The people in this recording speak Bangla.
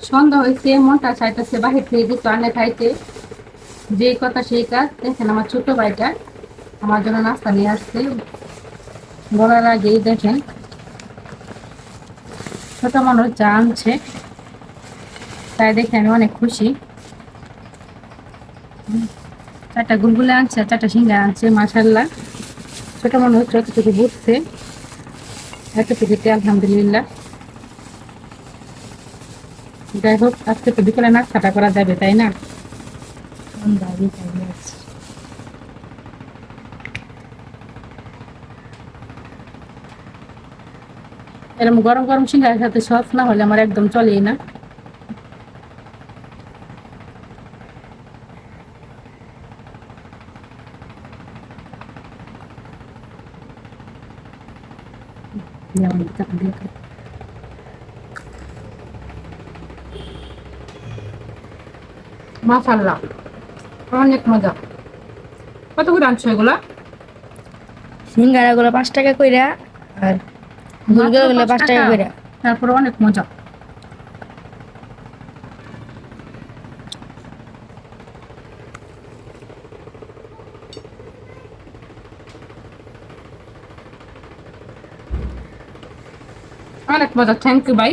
সন্ধ্যা হয়েছে, মনটা চাইতেছে বাহির থেকে কিছু আনে খাইতে। যে কথা সেই কাজ। দেখেন আমার ছোট ভাইটা আমার জন্য নাস্তা নিয়ে আসছে। বলার আগেই দেখেন ছোট মানুষ যা আনছে, তাই দেখে আমি অনেক খুশি। চারটা গুলগুলে আনছে, চারটা সিঙ্গারা আনছে, মাশাল্লাহ। ছোট মানুষ যতটুকু বুঝছে এতটুকুতে আলহামদুলিল্লাহ। যাই হোক, আজকে তো বিকেলে নাস্তাটা করা যাবে, তাই না? সন্ধ্যা বিকালে আছে। এরকম গরম গরম সিঙ্গারার সাথে সস না হলে আমার একদম চলেই না। মাশাল্লাহ, অনেক মজা। কত করে আনছো এগুলা? সিঙ্গারা গুলো 5 টাকা কইরা, আর মাত্র গুলগুলো গুলো 5 টাকা 5 টাকা, কইরা। তারপরে অনেক মজা। অনেক মজা, থ্যাংক ইউ ভাই।